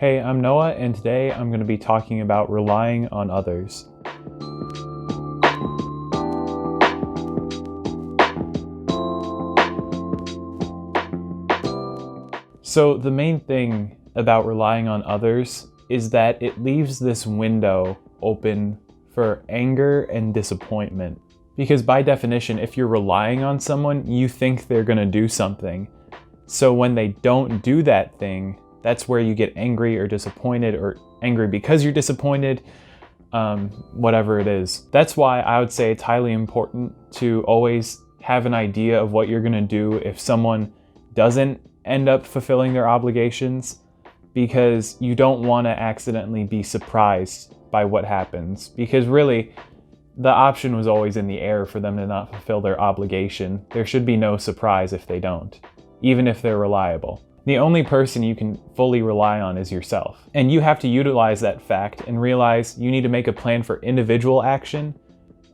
Hey, I'm Noah, and today I'm going to be talking about relying on others. So the main thing about relying on others is that it leaves this window open for anger and disappointment. Because by definition, if you're relying on someone, you think they're going to do something. So when they don't do that thing, that's where you get angry or disappointed, or angry because you're disappointed, whatever it is. That's why I would say it's highly important to always have an idea of what you're going to do if someone doesn't end up fulfilling their obligations, because you don't want to accidentally be surprised by what happens. Because really, the option was always in the air for them to not fulfill their obligation. There should be no surprise if they don't, even if they're reliable. The only person you can fully rely on is yourself. And you have to utilize that fact and realize you need to make a plan for individual action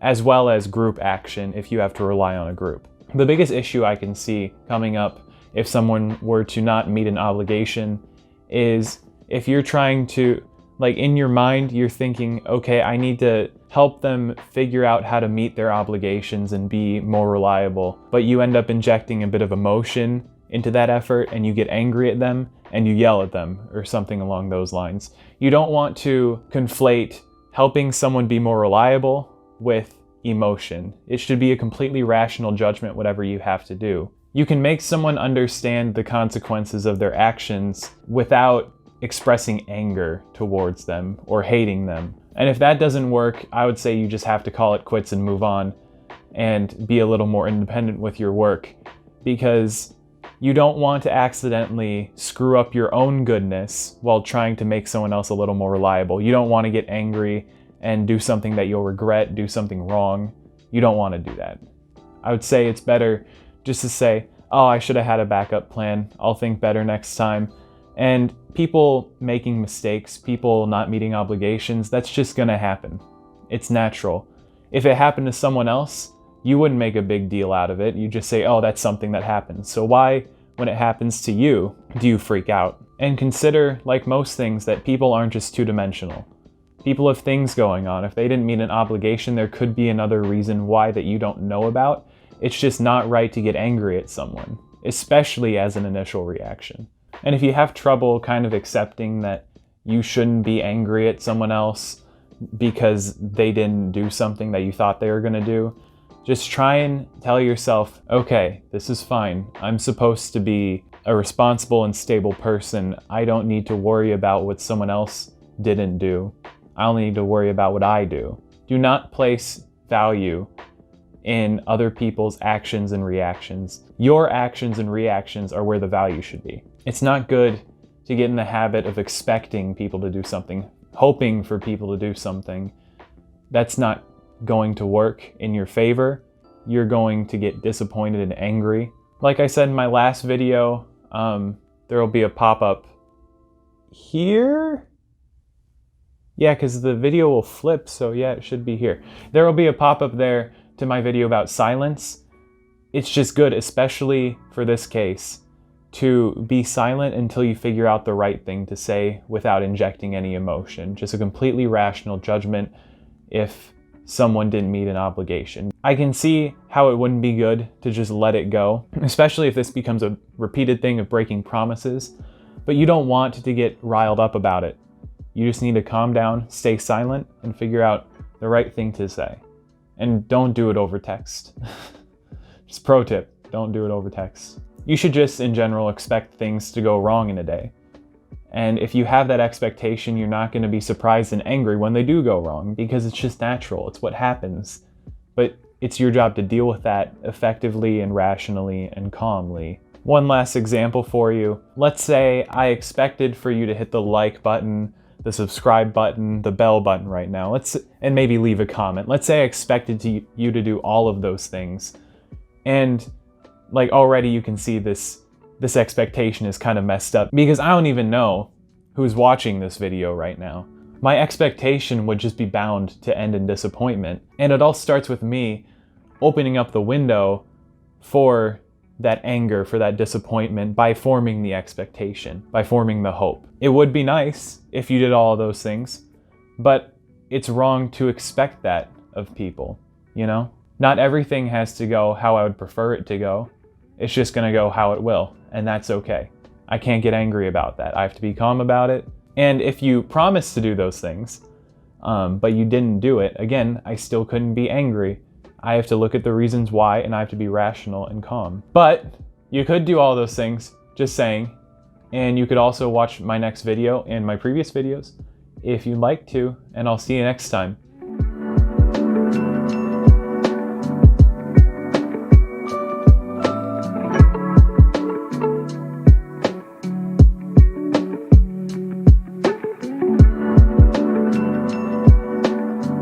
as well as group action if you have to rely on a group. The biggest issue I can see coming up if someone were to not meet an obligation is if you're trying to, like, in your mind, you're thinking, okay, I need to help them figure out how to meet their obligations and be more reliable, but you end up injecting a bit of emotion into that effort and you get angry at them and you yell at them or something along those lines. You don't want to conflate helping someone be more reliable with emotion. It should be a completely rational judgment, whatever you have to do. You can make someone understand the consequences of their actions without expressing anger towards them or hating them. And if that doesn't work, I would say you just have to call it quits and move on and be a little more independent with your work, because you don't want to accidentally screw up your own goodness while trying to make someone else a little more reliable. You don't want to get angry and do something that you'll regret, do something wrong. You don't want to do that. I would say it's better just to say, oh, I should have had a backup plan. I'll think better next time. And people making mistakes, people not meeting obligations, that's just gonna happen. It's natural. If it happened to someone else, you wouldn't make a big deal out of it. You just say, oh, that's something that happens. So why, when it happens to you, do you freak out? And consider, like most things, that people aren't just two-dimensional. People have things going on. If they didn't meet an obligation, there could be another reason why that you don't know about. It's just not right to get angry at someone, especially as an initial reaction. And if you have trouble kind of accepting that you shouldn't be angry at someone else because they didn't do something that you thought they were going to do, just try and tell yourself, okay, this is fine. I'm supposed to be a responsible and stable person. I don't need to worry about what someone else didn't do. I only need to worry about what I do. Do not place value in other people's actions and reactions. Your actions and reactions are where the value should be. It's not good to get in the habit of expecting people to do something, hoping for people to do something. That's not going to work in your favor. You're going to get disappointed and angry. Like I said in my last video, there will be a pop-up here. Yeah, because the video will flip, so yeah, it should be here. There will be a pop-up there to my video about silence. It's just good, especially for this case, to be silent until you figure out the right thing to say without injecting any emotion. Just a completely rational judgment if someone didn't meet an obligation. I can see how it wouldn't be good to just let it go, especially if this becomes a repeated thing of breaking promises, but you don't want to get riled up about it. You just need to calm down, stay silent, and figure out the right thing to say. And don't do it over text. Just pro tip, don't do it over text. You should just, in general, expect things to go wrong in a day. And if you have that expectation, you're not going to be surprised and angry when they do go wrong, because it's just natural. It's what happens. But it's your job to deal with that effectively and rationally and calmly. One last example for you. Let's say I expected for you to hit the like button, the subscribe button, the bell button right now. And maybe leave a comment. Let's say I expected you to do all of those things. And like already you can see this expectation is kind of messed up, because I don't even know who's watching this video right now. My expectation would just be bound to end in disappointment. And it all starts with me opening up the window for that anger, for that disappointment by forming the expectation, by forming the hope. It would be nice if you did all of those things, but it's wrong to expect that of people, you know? Not everything has to go how I would prefer it to go. It's just gonna go how it will, and that's okay. I can't get angry about that. I have to be calm about it. And if you promise to do those things, but you didn't do it, again, I still couldn't be angry. I have to look at the reasons why, and I have to be rational and calm. But you could do all those things, just saying. And you could also watch my next video and my previous videos if you'd like to, and I'll see you next time.